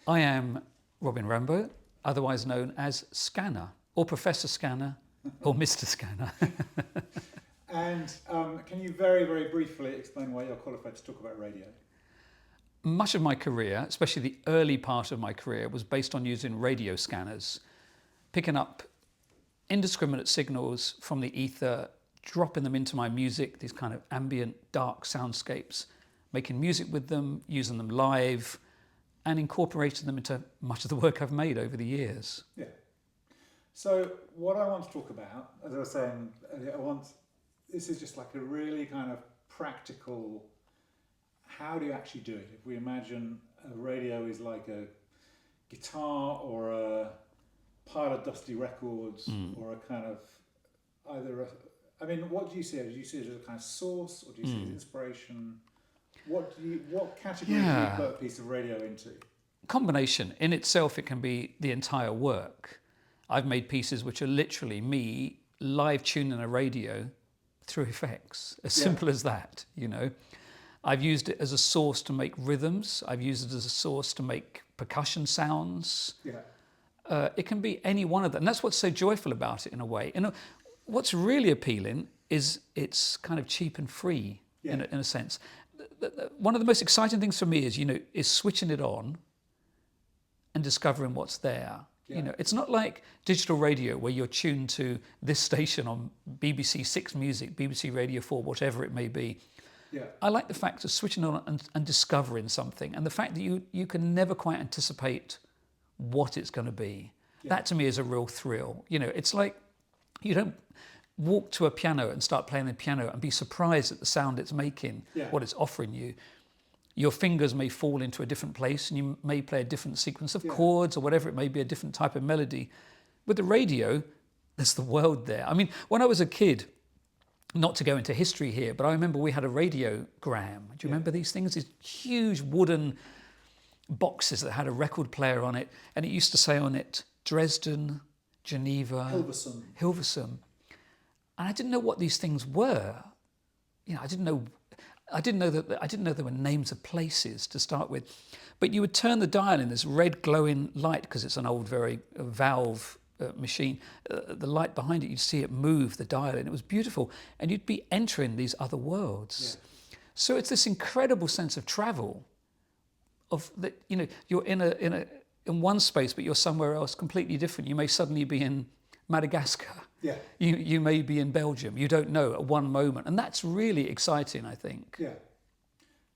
I am Robin Rimbaud, otherwise known as Scanner, or Professor Scanner, or Mr. Scanner. And can you very, very briefly explain why you're qualified to talk about radio? Much of my career, especially the early part of my career, was based on using radio scanners, picking up indiscriminate signals from the ether, dropping them into my music, these kind of ambient, dark soundscapes, making music with them, using them live, and incorporating them into much of the work I've made over the years. Yeah. So what I want to talk about, as I was saying, this is just like a really kind of practical, how do you actually do it? If we imagine a radio is like a guitar or a pile of dusty records or a kind of what do you see it? Do you see it as a kind of source, or do you see it as inspiration? What category do you put a piece of radio into? Combination. In itself, it can be the entire work. I've made pieces which are literally me live tuning a radio through effects, as simple as that, you know. I've used it as a source to make rhythms. I've used it as a source to make percussion sounds. Yeah. It can be any one of them. And that's what's so joyful about it in a way. You know, what's really appealing is it's kind of cheap and free in a sense. One of the most exciting things for me is switching it on and discovering what's there. Yeah. You know, it's not like digital radio where you're tuned to this station on BBC 6 Music, BBC Radio 4, whatever it may be. Yeah. I like the fact of switching on and discovering something, and the fact that you can never quite anticipate what it's going to be. Yeah. That to me is a real thrill. You know, it's like you don't walk to a piano and start playing the piano and be surprised at the sound it's making, what it's offering you. Your fingers may fall into a different place and you may play a different sequence of chords or whatever it may be, a different type of melody. With the radio, there's the world there. I mean, when I was a kid, not to go into history here, but I remember we had a radiogram. Do you remember these things? These huge wooden boxes that had a record player on it, and it used to say on it, Dresden, Geneva, Hilversum. And I didn't know what these things were. You know, I didn't know there were names of places to start with. But you would turn the dial in this red glowing light, because it's an old, very valve machine. The light behind it, you'd see it move the dial, and it was beautiful. And you'd be entering these other worlds. Yeah. So it's this incredible sense of travel. Of that, you know, you're in one space, but you're somewhere else completely different. You may suddenly be in Madagascar. Yeah. You may be in Belgium. You don't know at one moment, and that's really exciting, I think. Yeah.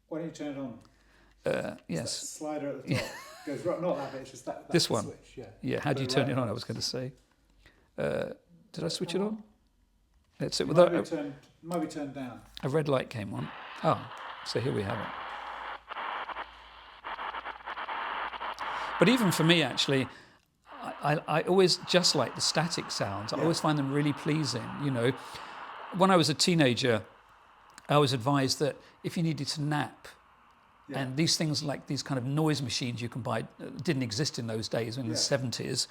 Why don't you turn it on? Yes. Slider at the top goes right. Not that bit. It's just that this one. Switch. Yeah. Yeah. How do you turn it on? I was going to say. Did I switch it on? That's it. Might be turned down. A red light came on. Oh, so here we have it. But even for me, actually, I always just like the static sounds. I always find them really pleasing. You know, when I was a teenager, I was advised that if you needed to nap, and these things like these kind of noise machines you can buy didn't exist in those days, in the 70s,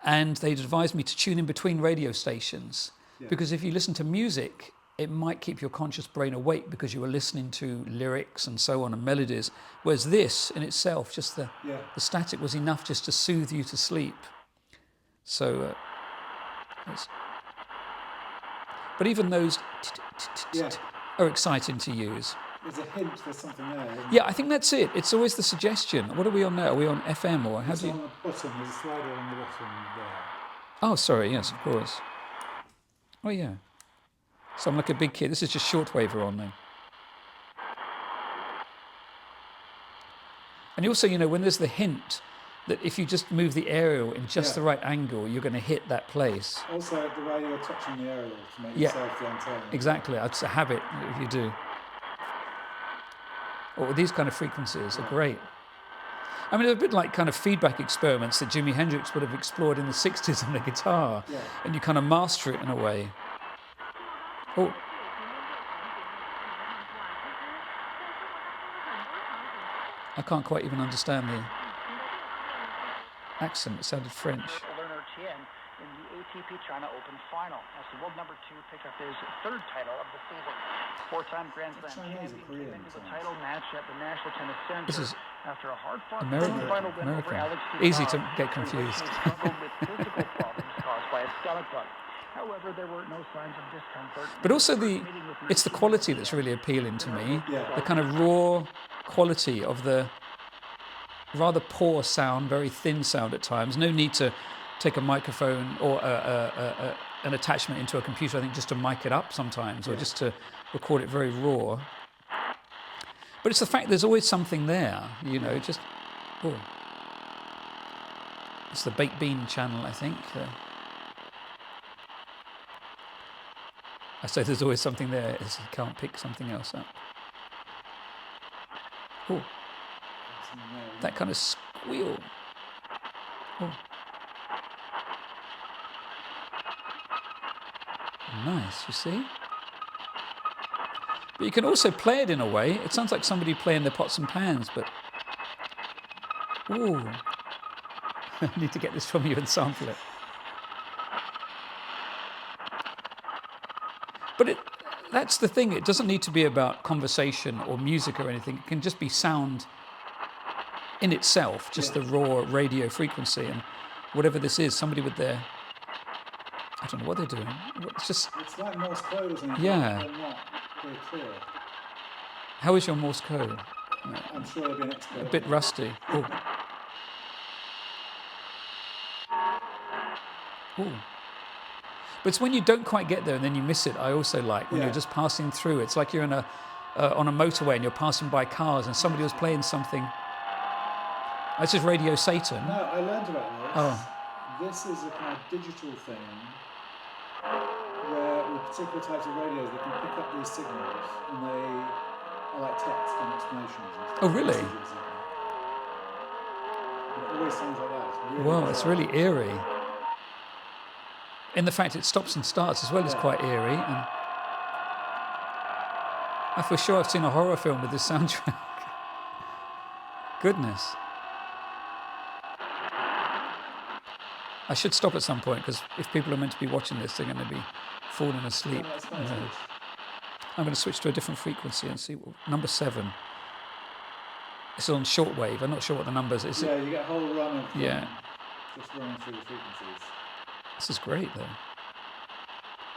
and they'd advised me to tune in between radio stations because if you listen to music, it might keep your conscious brain awake because you were listening to lyrics and so on and melodies, whereas this in itself, just the static was enough just to soothe you to sleep. So, but even those are exciting to use. There's a hint, there's something there. Yeah, I think that's it. It's always the suggestion. What are we on now? Are we on FM or how do you... on the bottom, there's a slider on the bottom there. Oh, sorry, yes, of course. Oh, yeah. So I'm like a big kid. This is just shortwave we're on then. And also, you know, when there's the hint that if you just move the aerial in just the right angle, you're going to hit that place. Also, the way you're touching the aerial to make yourself the antenna. Exactly. It's a habit if you do. Or these kind of frequencies are great. I mean, they're a bit like kind of feedback experiments that Jimi Hendrix would have explored in the 60s on the guitar. Yeah. And you kind of master it in a way. Oh. I can't quite even understand the accent. It sounded French. In the ATP China Open final, as the world number 2 picked up his third title of the season. 4-time Grand Slam champion came into the title match at the National Tennis Center. After a hard-fought America. final win over America. Alex Easy to Dumas, get he confused. originally struggled with physical problems caused by a stomach bug. However, there were no signs of discomfort. But also it's the quality that's really appealing to me. The kind of raw quality of the rather poor sound, very thin sound at times. No need to take a microphone or an attachment into a computer, I think, just to mic it up sometimes, or just to record it very raw. But it's the fact there's always something there, just... Oh. It's the Baked Bean channel, I think. I say there's always something there, as you can't pick something else up. Oh. That kind of squeal. Oh. Nice, you see? But you can also play it in a way. It sounds like somebody playing their pots and pans, but... Ooh. I need to get this from you and sample it. But that's the thing. It doesn't need to be about conversation or music or anything. It can just be sound in itself, just the raw radio frequency. And whatever this is, somebody with their... I don't know what they're doing. It's like Morse code or something. Yeah. They're not very clear. How is your Morse code? I'm sure they'll be an expert. A bit rusty. Oh. Ooh. But it's when you don't quite get there and then you miss it. I also like when you're just passing through. It's like you're in on a motorway and you're passing by cars and somebody was playing something. This is Radio Satan. No, I learned about this. Oh. This is a kind of digital thing where with particular types of radios they can pick up these signals and they are like text and explanations and stuff. Oh, really? And it always sounds like that. It's really Wow, it's really eerie. In the fact it stops and starts as well is quite eerie. And I feel sure I've seen a horror film with this soundtrack. Goodness. I should stop at some point because if people are meant to be watching this, they're going to be falling asleep. I'm going to switch to a different frequency and see number 7. It's on shortwave. I'm not sure what the numbers is. Yeah, you get a whole run of just running through the frequencies. This is great, though.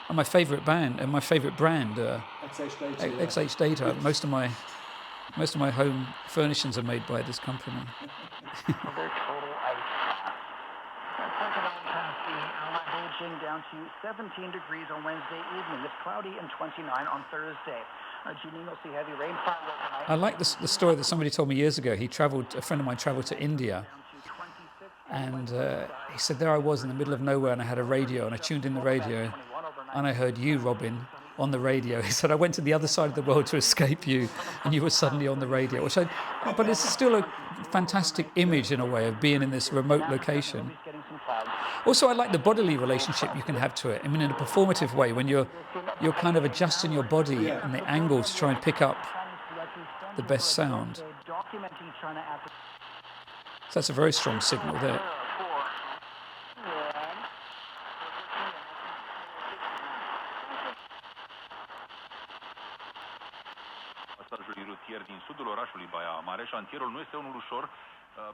And my favourite band and my favourite brand, XH Data. Most of my home furnishings are made by this company. Down to 17 degrees on Wednesday evening. It's cloudy and 29 on Thursday. Janine will see heavy rainfall overnight. I like the story that somebody told me years ago. A friend of mine travelled to India, and he said there I was in the middle of nowhere, and I had a radio, and I tuned in the radio, and I heard you, Robin, on the radio. He said I went to the other side of the world to escape you, and you were suddenly on the radio. But it's still a fantastic image in a way of being in this remote location. Also, I like the bodily relationship you can have to it. I mean, in a performative way, when you're kind of adjusting your body and the angle to try and pick up the best sound. So that's a very strong signal there. Pasajului rutier din sudul orașului Baia Mare, șantierul nu este unul ușor.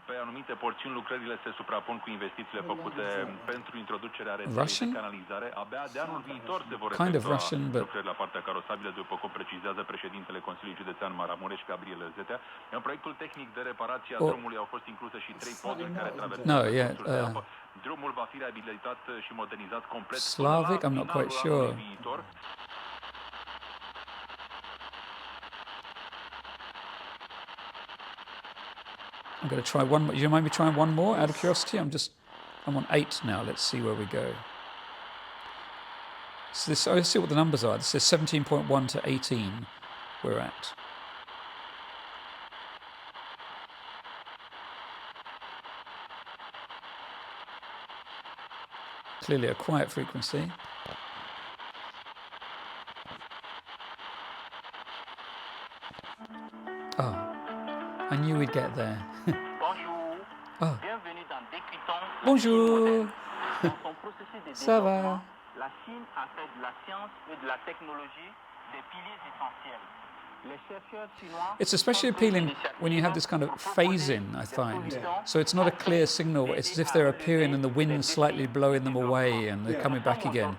Pe anumite porțiuni lucrările se suprapun cu investițiile făcute pentru introducerea rețelei de canalizare. Abia de anul viitor se vor efectua lucrări la partea carosabilă, după cum precizează președintele Consiliului Județean Maramureș, Gabriel Zetea. În proiectul tehnic de reparație a drumului au fost incluse și 3 poduri care traversează cursul de apă. Drumul va fi reabilitat și modernizat complet. Slavic, I'm not quite sure. I'm going to try one more. Do you mind me trying one more out of curiosity? I'm on 8 now. Let's see where we go. So let's see what the numbers are. This is 17.1 to 18 we're at. Clearly a quiet frequency. Oh, I knew we'd get there. Bonjour. Oh. Bienvenue dans Décryptons. Bonjour. Dans son processus de Ça va? développement, la Chine a fait de la science et de la technologie des piliers essentiels. It's especially appealing when you have this kind of phase-in, I find. Yeah. So it's not a clear signal. It's as if they're appearing and the wind's slightly blowing them away and they're coming back again.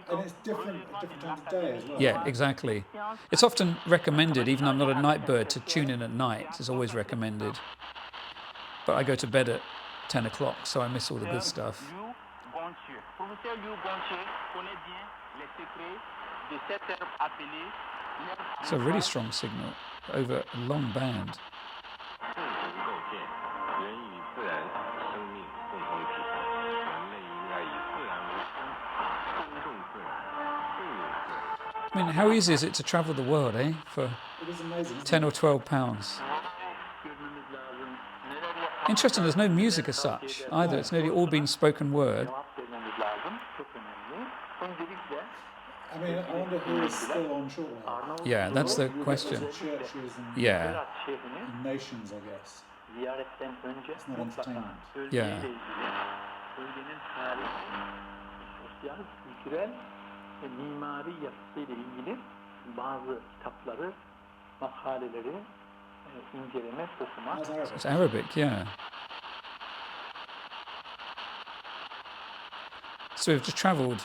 And it's different at different times of day as well. Yeah, exactly. It's often recommended, even though I'm not a night bird, to tune in at night. It's always recommended. But I go to bed at 10 o'clock, so I miss all the good stuff. It's a really strong signal over a long band. I mean, how easy is it to travel the world, eh? For It is amazing. Isn't 10 or 12 pounds. Interesting, there's no music as such either. It's nearly all been spoken word. I mean, I wonder who is still on shortwave. Yeah, that's the question. Churches and, Yeah, and nations, I guess. It's not entertainment. yeah. Bölgenin tarihi, sosyal, kültürel ve mimari yapısıyla ilgili bazı kitapları, makaleleri inceleme, okuma. That's Arabic. It's Arabic, yeah. So we've just travelled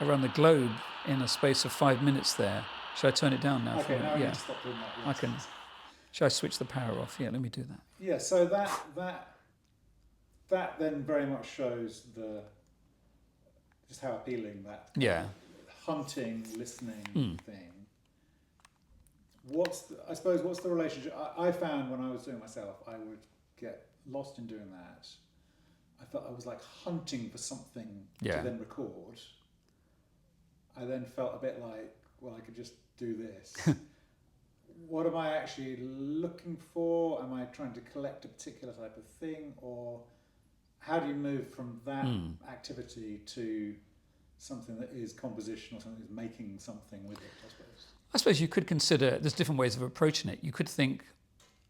around the globe in a space of 5 minutes there. Shall I turn it down now? Okay, now we yeah, need to stop doing that. I Yes. can. Shall I switch the power off? Yeah, let me do that. Yeah, so that then very much shows just how appealing that Yeah. hunting, listening thing. I suppose what's the relationship? I found when I was doing it myself, I would get lost in doing that. I felt I was like hunting for something Yeah. to then record. I then felt a bit like, well, I could just do this. What am I actually looking for? Am I trying to collect a particular type of thing? Or how do you move from that activity to something that is composition or something that's making something with it, I suppose? I suppose you could consider, there's different ways of approaching it. You could think,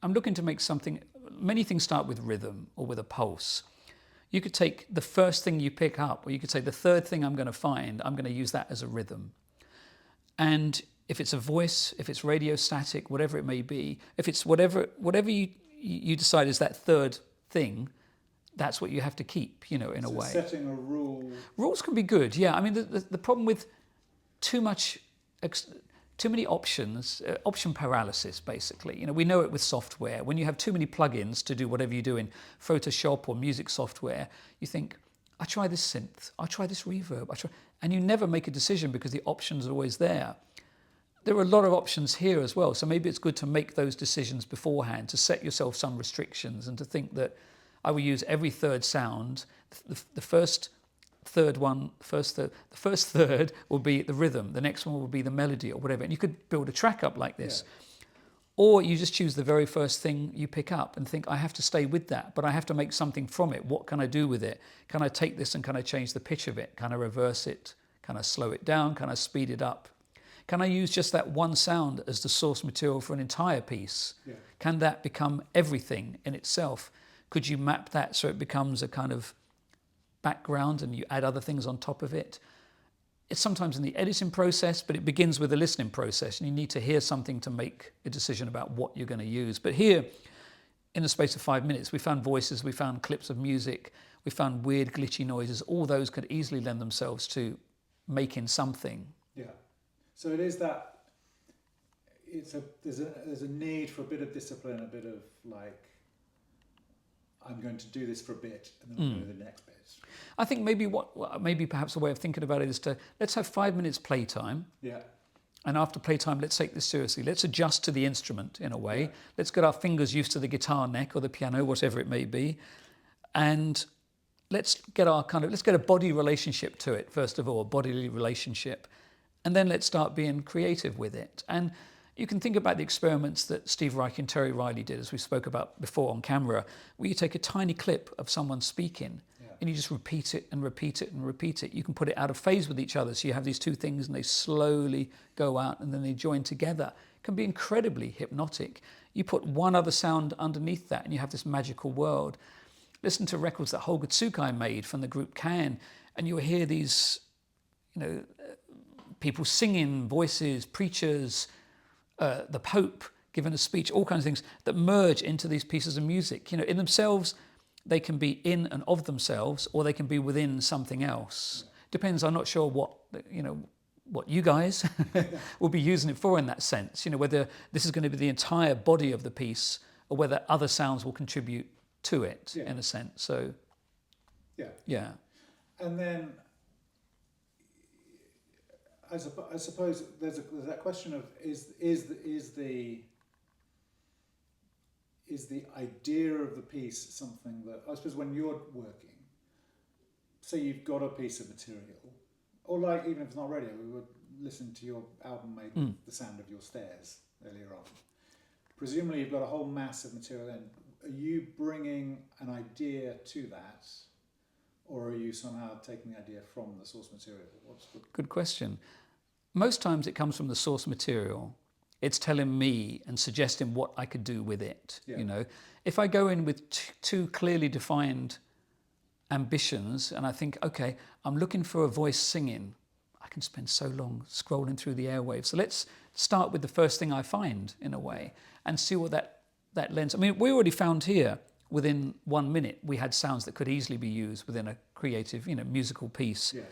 I'm looking to make something, many things start with rhythm or with a pulse. You could take the first thing you pick up, or you could say the third thing I'm going to find, I'm going to use that as a rhythm. And if it's a voice, if it's radio static, whatever it may be, if it's whatever you decide is that third thing, that's what you have to keep, in a way. Setting a rule. Rules can be good, yeah. I mean, the problem with too many options, option paralysis, basically. We know it with software. When you have too many plugins to do whatever you do in Photoshop or music software, you think, I try this synth, I try this reverb, and you never make a decision because the options are always there. There are a lot of options here as well, so maybe it's good to make those decisions beforehand, to set yourself some restrictions and to think that I will use every third sound. The first third will be the rhythm, the next one will be the melody or whatever, and you could build a track up like this. Yeah. Or you just choose the very first thing you pick up and think, I have to stay with that, but I have to make something from it. What can I do with it? Can I take this and can I change the pitch of it? Can I reverse it? Can I slow it down? Can I speed it up? Can I use just that one sound as the source material for an entire piece? Yeah. Can that become everything in itself? Could you map that so it becomes a kind of background and you add other things on top of it? It's sometimes in the editing process, but it begins with the listening process, and you need to hear something to make a decision about what you're going to use. But here, in the space of 5 minutes, we found voices, we found clips of music, we found weird glitchy noises. All those could easily lend themselves to making something. Yeah. So it is that there's a need for a bit of discipline, a bit of like, I'm going to do this for a bit and then we'll go to the next bit. I think maybe perhaps a way of thinking about it is let's have 5 minutes playtime. Yeah. And after playtime, let's take this seriously. Let's adjust to the instrument in a way. Yeah. Let's get our fingers used to the guitar neck or the piano, whatever it may be. And let's get a body relationship to it, first of all, a bodily relationship. And then let's start being creative with it. And you can think about the experiments that Steve Reich and Terry Riley did, as we spoke about before on camera, where you take a tiny clip of someone speaking and you just repeat it and repeat it and repeat it. You can put it out of phase with each other. So you have these two things and they slowly go out and then they join together. It can be incredibly hypnotic. You put one other sound underneath that and you have this magical world. Listen to records that Holger Tsukai made from the group Can, and you'll hear these, people singing, voices, preachers, the Pope giving a speech, all kinds of things that merge into these pieces of music. In themselves, they can be in and of themselves, or they can be within something else. Depends. I'm not sure what you guys will be using it for in that sense. Whether this is going to be the entire body of the piece, or whether other sounds will contribute to it in a sense. So, yeah. And then, I suppose there's that question of is the idea of the piece something that, I suppose, when you're working, say you've got a piece of material, or like even if it's not radio, we were listening to your album made with the sound of your stairs earlier on. Presumably you've got a whole mass of material then. Are you bringing an idea to that, or are you somehow taking the idea from the source material? Good question. Most times it comes from the source material. It's telling me and suggesting what I could do with it. If I go in with two clearly defined ambitions and I think, okay, I'm looking for a voice singing, I can spend so long scrolling through the airwaves. So let's start with the first thing I find, in a way, and see what that lends. I mean, we already found here, within 1 minute, we had sounds that could easily be used within a creative, musical piece. Yeah.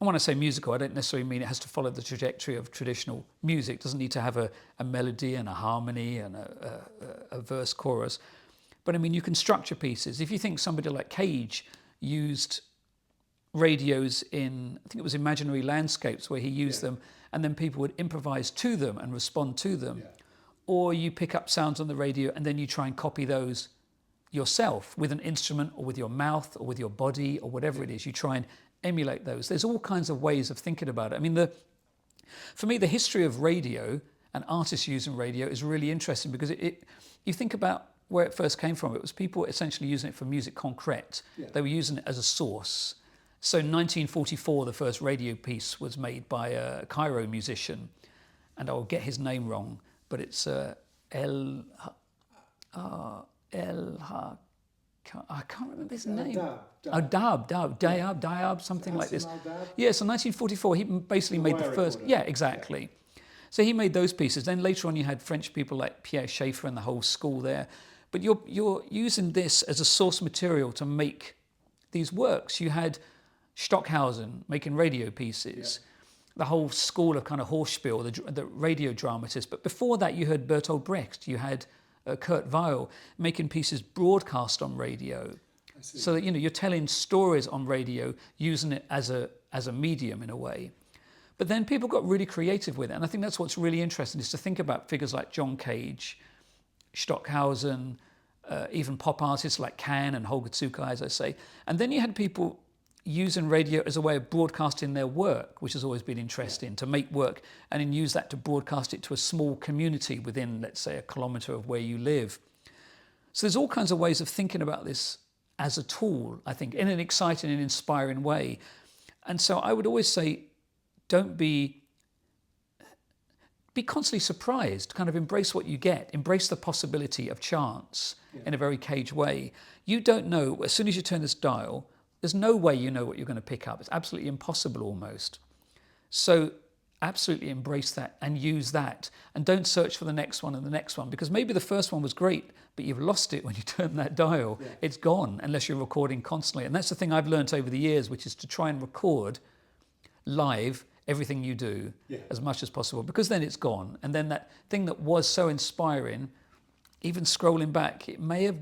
And when I say musical, I don't necessarily mean it has to follow the trajectory of traditional music. It doesn't need to have a melody and a harmony and a verse chorus. But I mean, you can structure pieces. If you think somebody like Cage used radios in, I think it was Imaginary Landscapes, where he used them, and then people would improvise to them and respond to them. Yeah. Or you pick up sounds on the radio and then you try and copy those yourself with an instrument or with your mouth or with your body or whatever it is. You try and emulate those. There's all kinds of ways of thinking about it. I mean, for me, the history of radio and artists using radio is really interesting, because you think about where it first came from. It was people essentially using it for musique concrète. Yeah. They were using it as a source. So in 1944, the first radio piece was made by a Cairo musician, and I'll get his name wrong, but it's I can't remember his name. Dab, something like this. Yeah, so 1944, he basically made the first. Yeah, exactly. Yeah. So he made those pieces. Then later on, you had French people like Pierre Schaeffer and the whole school there. But you're using this as a source material to make these works. You had Stockhausen making radio pieces. Yeah. The whole school of kind of Hörspiel, the radio dramatist. But before that, you had Bertolt Brecht. You had Kurt Weill making pieces broadcast on radio, so that you're telling stories on radio, using it as a medium in a way. But then people got really creative with it, and I think that's what's really interesting, is to think about figures like John Cage, Stockhausen, even pop artists like Can and Holger Tsukai, as I say. And then you had people using radio as a way of broadcasting their work, which has always been interesting, to make work and then use that to broadcast it to a small community within, let's say, a kilometre of where you live. So there's all kinds of ways of thinking about this as a tool, I think, in an exciting and inspiring way. And so I would always say, don't be constantly surprised, kind of embrace what you get, embrace the possibility of chance in a very Cage way. You don't know, as soon as you turn this dial, there's no way you know what you're going to pick up. It's absolutely impossible almost. So absolutely embrace that and use that. And don't search for the next one and the next one, because maybe the first one was great, but you've lost it when you turn that dial. Yeah. It's gone unless you're recording constantly. And that's the thing I've learned over the years, which is to try and record live everything you do as much as possible, because then it's gone. And then that thing that was so inspiring, even scrolling back, it may have,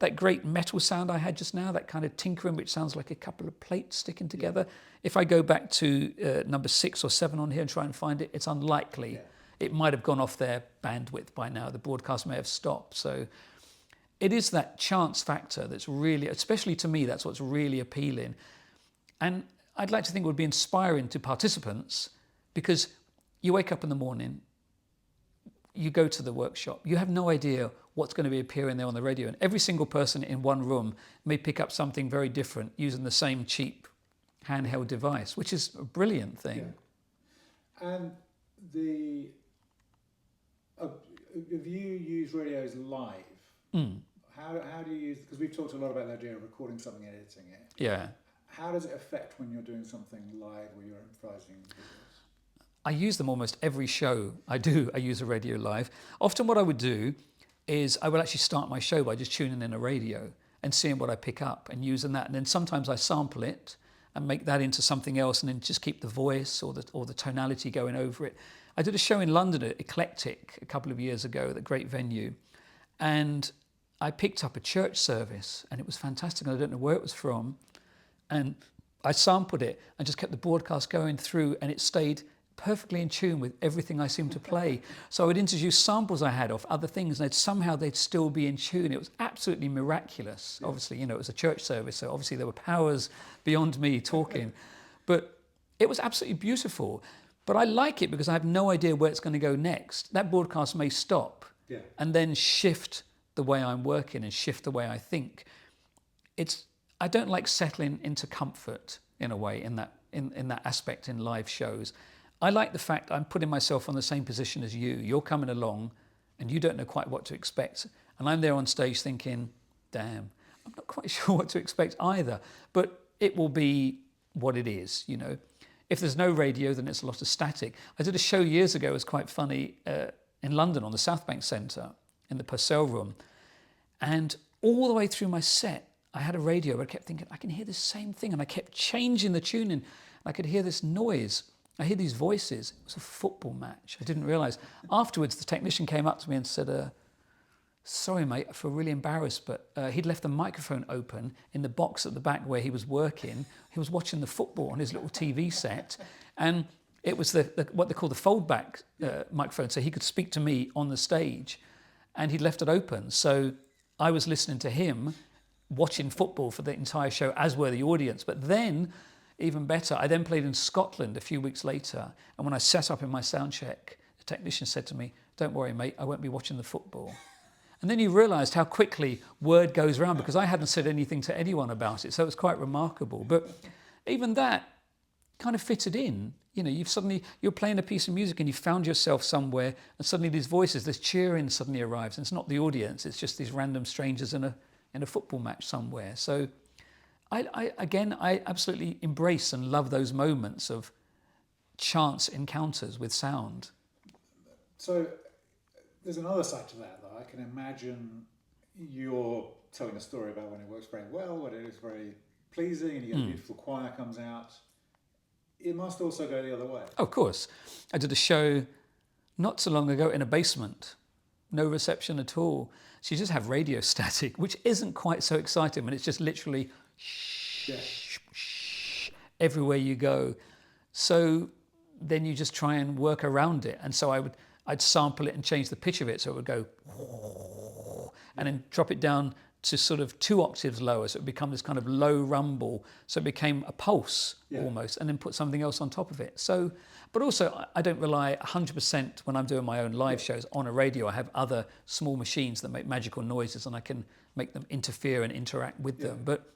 that great metal sound I had just now, that kind of tinkering, which sounds like a couple of plates sticking together. Yeah. If I go back to number 6 or 7 on here and try and find it, it's unlikely. Yeah. It might have gone off their bandwidth by now. The broadcast may have stopped. So it is that chance factor that's really, especially to me, that's what's really appealing. And I'd like to think it would be inspiring to participants, because you wake up in the morning, you go to the workshop, you have no idea what's going to be appearing there on the radio. And every single person in one room may pick up something very different using the same cheap handheld device, which is a brilliant thing. Yeah. And if you use radios live, how do you use, because we've talked a lot about the idea of recording something and editing it. Yeah. How does it affect when you're doing something live or you're improvising? I use them almost every show I do. I use a radio live. Often what I would do is I would actually start my show by just tuning in a radio and seeing what I pick up and using that. And then sometimes I sample it and make that into something else and then just keep the voice or the tonality going over it. I did a show in London at Eclectic a couple of years ago at a great venue, and I picked up a church service and it was fantastic. I don't know where it was from. And I sampled it and just kept the broadcast going through, and it stayed perfectly in tune with everything I seemed to play. So I would introduce samples I had of other things, and they'd still be in tune. It was absolutely miraculous. Yeah. Obviously, you know, it was a church service, so obviously there were powers beyond me talking. But it was absolutely beautiful. But I like it because I have no idea where it's going to go next. That broadcast may stop and then shift the way I'm working and shift the way I think. I don't like settling into comfort in a way in that aspect in live shows. I like the fact I'm putting myself on the same position as you. You're coming along and you don't know quite what to expect. And I'm there on stage thinking, damn, I'm not quite sure what to expect either. But it will be what it is, you know. If there's no radio, then it's a lot of static. I did a show years ago, it was quite funny, in London on the South Bank Centre, in the Purcell Room. And all the way through my set, I had a radio, but I kept thinking, I can hear the same thing. And I kept changing the tuning. I could hear this noise. I hear these voices. It was a football match. I didn't realise. Afterwards, the technician came up to me and said, sorry, mate, I feel really embarrassed, but he'd left the microphone open in the box at the back where he was working. He was watching the football on his little TV set. And it was what they call the fold-back microphone, so he could speak to me on the stage. And he'd left it open. So I was listening to him, watching football for the entire show, as were the audience. But then, even better, I then played in Scotland a few weeks later. And when I set up in my sound check, the technician said to me, don't worry, mate, I won't be watching the football. And then you realised how quickly word goes around, because I hadn't said anything to anyone about it. So it was quite remarkable. But even that kind of fitted in. You know, you're playing a piece of music and you found yourself somewhere, and suddenly these voices, this cheering suddenly arrives. And it's not the audience, it's just these random strangers in a football match somewhere. So I absolutely embrace and love those moments of chance encounters with sound. So there's another side to that, though. I can imagine you're telling a story about when it works very well, when it is very pleasing, and you get a beautiful choir comes out. It must also go the other way. Of course. I did a show not so long ago in a basement, no reception at all. So you just have radio static, which isn't quite so exciting when it's just literally shh, everywhere you go. So then you just try and work around it. And so I'd sample it and change the pitch of it so it would go and then drop it down to sort of 2 octaves lower, so it become this kind of low rumble, so it became a pulse almost, and then put something else on top of it. So, but also I don't rely 100% when I'm doing my own live shows on a radio. I have other small machines that make magical noises, and I can make them interfere and interact with them. But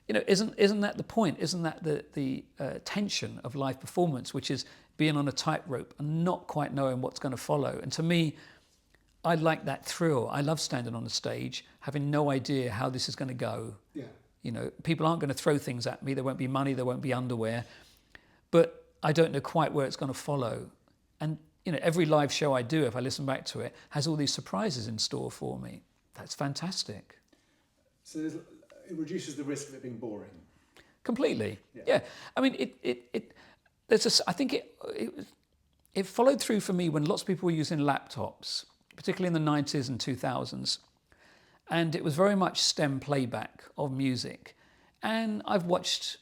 you know, isn't that the point? Isn't that the tension of live performance, which is being on a tightrope and not quite knowing what's going to follow? And to me, I like that thrill. I love standing on the stage, having no idea how this is going to go. Yeah. You know, people aren't going to throw things at me. There won't be money. There won't be underwear. But I don't know quite where it's going to follow. And, you know, every live show I do, if I listen back to it, has all these surprises in store for me. That's fantastic. So it reduces the risk of it being boring. Completely. Yeah. I mean, I think it followed through for me when lots of people were using laptops, particularly in the 90s and 2000s. And it was very much stem playback of music. And I've watched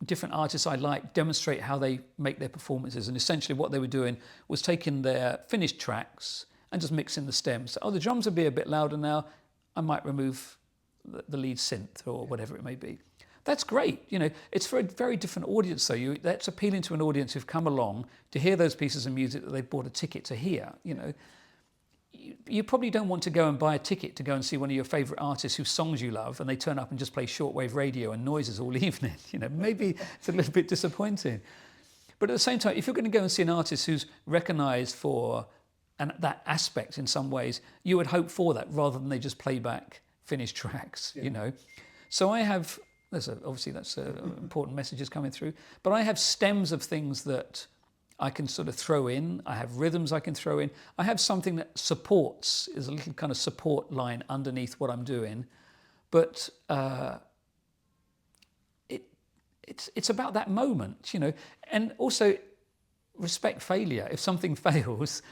different artists I like demonstrate how they make their performances. And essentially what they were doing was taking their finished tracks and just mixing the stems. So, the drums would be a bit louder now. I might remove the lead synth or whatever it may be. That's great. You know, it's for a very different audience, though. That's appealing to an audience who've come along to hear those pieces of music that they bought a ticket to hear, you know. You probably don't want to go and buy a ticket to go and see one of your favourite artists whose songs you love, and they turn up and just play shortwave radio and noises all evening. You know, maybe it's a little bit disappointing. But at the same time, if you're going to go and see an artist who's recognised for that aspect in some ways, you would hope for that rather than they just play back finished tracks. You know. So I have. Obviously that's important messages coming through. But I have stems of things that I can sort of throw in. I have rhythms I can throw in. I have something that supports, is a little kind of support line underneath what I'm doing. But it's about that moment, you know. And also respect failure. If something fails,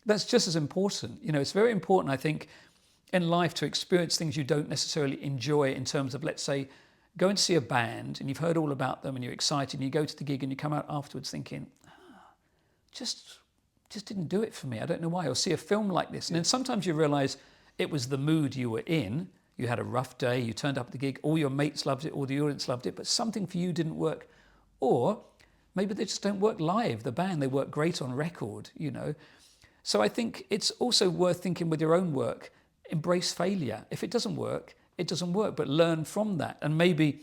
that's just as important. You know, it's very important, I think, in life to experience things you don't necessarily enjoy in terms of, let's say, going to see a band and you've heard all about them and you're excited and you go to the gig and you come out afterwards thinking, just didn't do it for me. I don't know why. Or see a film like this. And then sometimes you realise it was the mood you were in. You had a rough day, you turned up at the gig, all your mates loved it, all the audience loved it, but something for you didn't work. Or maybe they just don't work live, the band, they work great on record, you know. So I think it's also worth thinking with your own work, embrace failure. If it doesn't work, it doesn't work, but learn from that. And maybe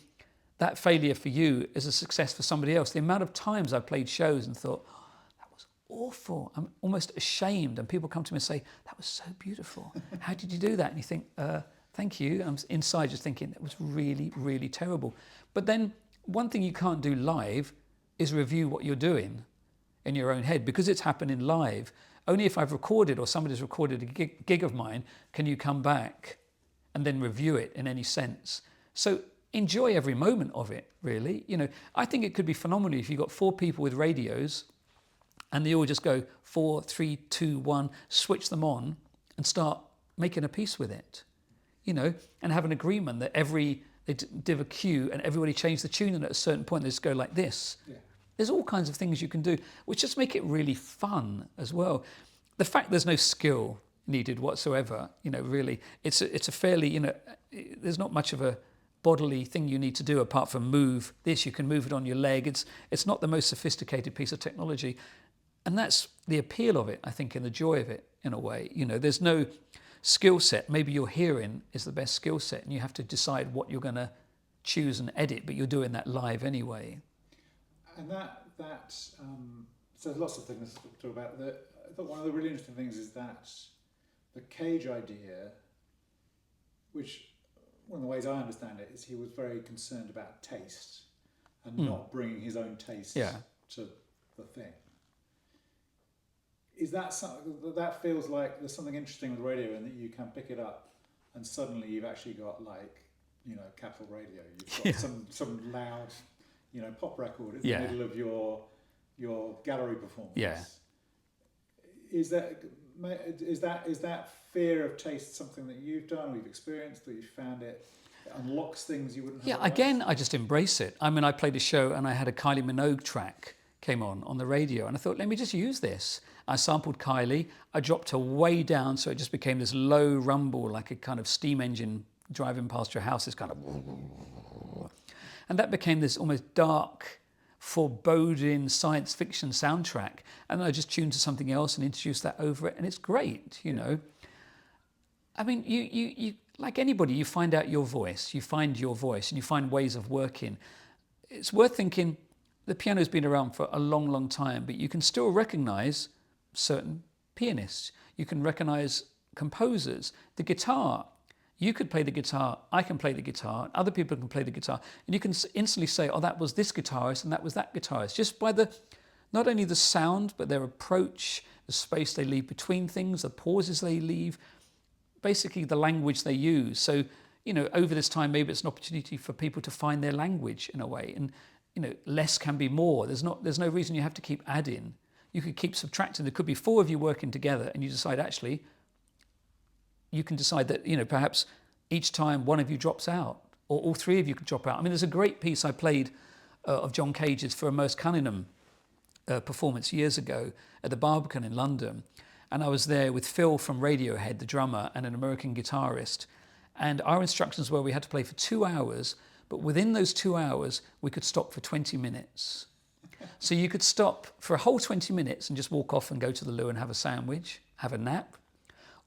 that failure for you is a success for somebody else. The amount of times I've played shows and thought, that was awful. I'm almost ashamed. And people come to me and say, that was so beautiful. How did you do that? And you think, thank you. I'm inside just thinking, that was really, really terrible. But then one thing you can't do live is review what you're doing in your own head, because it's happening live. Only if I've recorded or somebody's recorded a gig of mine can you come back and then review it in any sense. So enjoy every moment of it, really. You know, I think it could be phenomenal if you've got 4 people with radios and they all just go 4, 3, 2, 1, switch them on and start making a piece with it, you know, and have an agreement that they div a cue and everybody change the tune, and at a certain point they just go like this. Yeah. There's all kinds of things you can do, which just make it really fun as well. The fact there's no skill needed whatsoever, you know, really, it's a fairly, you know, there's not much of a bodily thing you need to do apart from move this. You can move it on your leg. It's not the most sophisticated piece of technology. And that's the appeal of it, I think, and the joy of it in a way. You know, there's no skill set. Maybe your hearing is the best skill set and you have to decide what you're going to choose and edit, but you're doing that live anyway. And so there's lots of things to talk about. I thought one of the really interesting things is that the Cage idea, which one of the ways I understand it is he was very concerned about taste and not bringing his own taste to the thing. Is that something that feels like there's something interesting with radio in that you can pick it up and suddenly you've actually got, like, you know, Capital Radio. You've got some loud, you know, pop record in the middle of your gallery performance. Yeah. Is that fear of taste something that you've done or you've experienced, that you found it unlocks things you wouldn't have? Yeah, again, I just embrace it. I mean, I played a show and I had a Kylie Minogue track came on the radio, and I thought, let me just use this. I sampled Kylie, I dropped her way down so it just became this low rumble, like a kind of steam engine driving past your house, this kind of... And that became this almost dark, foreboding science fiction soundtrack. And I just tuned to something else and introduced that over it, and it's great, you know. I mean, you like anybody, you find out your voice, you find your voice, and you find ways of working. It's worth thinking, the piano's been around for a long, long time, but you can still recognise certain pianists. You can recognise composers. The guitar, you could play the guitar, I can play the guitar, other people can play the guitar, and you can instantly say, oh, that was this guitarist and that was that guitarist, just by not only the sound, but their approach, the space they leave between things, the pauses they leave, basically the language they use. So, you know, over this time, maybe it's an opportunity for people to find their language in a way. And, you know, less can be more. There's no reason you have to keep adding. You could keep subtracting. There could be 4 of you working together and you decide, actually, you can decide that, you know, perhaps each time one of you drops out, or all 3 of you could drop out. I mean, there's a great piece I played of John Cage's for a Merce Cunningham performance years ago at the Barbican in London. And I was there with Phil from Radiohead, the drummer, and an American guitarist. And our instructions were we had to play for 2 hours, but within those 2 hours, we could stop for 20 minutes. So you could stop for a whole 20 minutes and just walk off and go to the loo and have a sandwich, have a nap.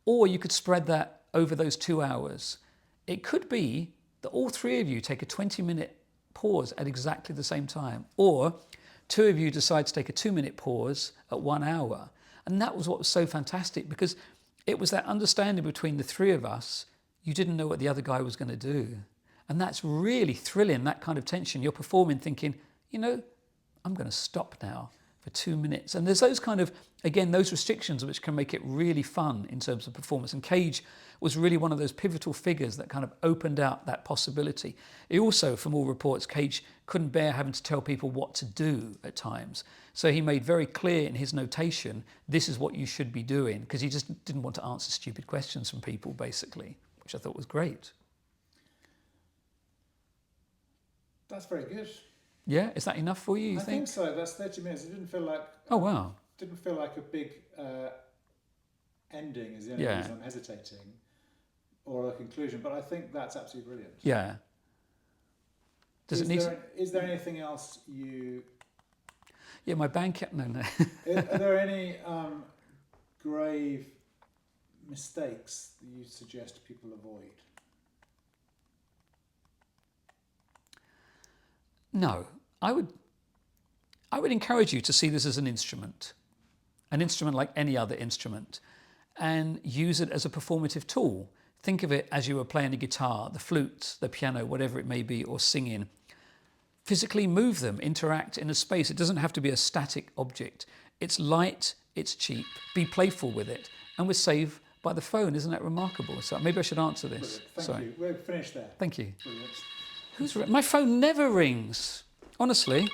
Or you could spread that over those 2 hours. It could be that all 3 of you take a 20-minute pause at exactly the same time. Or 2 of you decide to take a 2-minute pause at 1 hour. And that was what was so fantastic, because it was that understanding between the 3 of us. You didn't know what the other guy was going to do. And that's really thrilling, that kind of tension. You're performing thinking, you know, I'm going to stop now for 2 minutes. And there's those kind of, again, those restrictions which can make it really fun in terms of performance. And Cage was really one of those pivotal figures that kind of opened out that possibility. He also, from all reports, Cage couldn't bear having to tell people what to do at times. So he made very clear in his notation, this is what you should be doing, because he just didn't want to answer stupid questions from people, basically, which I thought was great. That's very good. Yeah, is that enough for you, I think so. That's 30 minutes. It didn't feel like... Oh, wow. Didn't feel like a big ending is the only reason I'm hesitating, or a conclusion, but I think that's absolutely brilliant. Yeah. Is there anything else you... Yeah, my bank... No. Are there any grave mistakes that you suggest people avoid? No. I would encourage you to see this as an instrument like any other instrument, and use it as a performative tool. Think of it as you were playing a guitar, the flute, the piano, whatever it may be, or singing. Physically move them, interact in a space. It doesn't have to be a static object. It's light, it's cheap. Be playful with it. And we're saved by the phone. Isn't that remarkable? So maybe I should answer this. Thank you. We're finished there. Thank you. Brilliant. My phone never rings, honestly.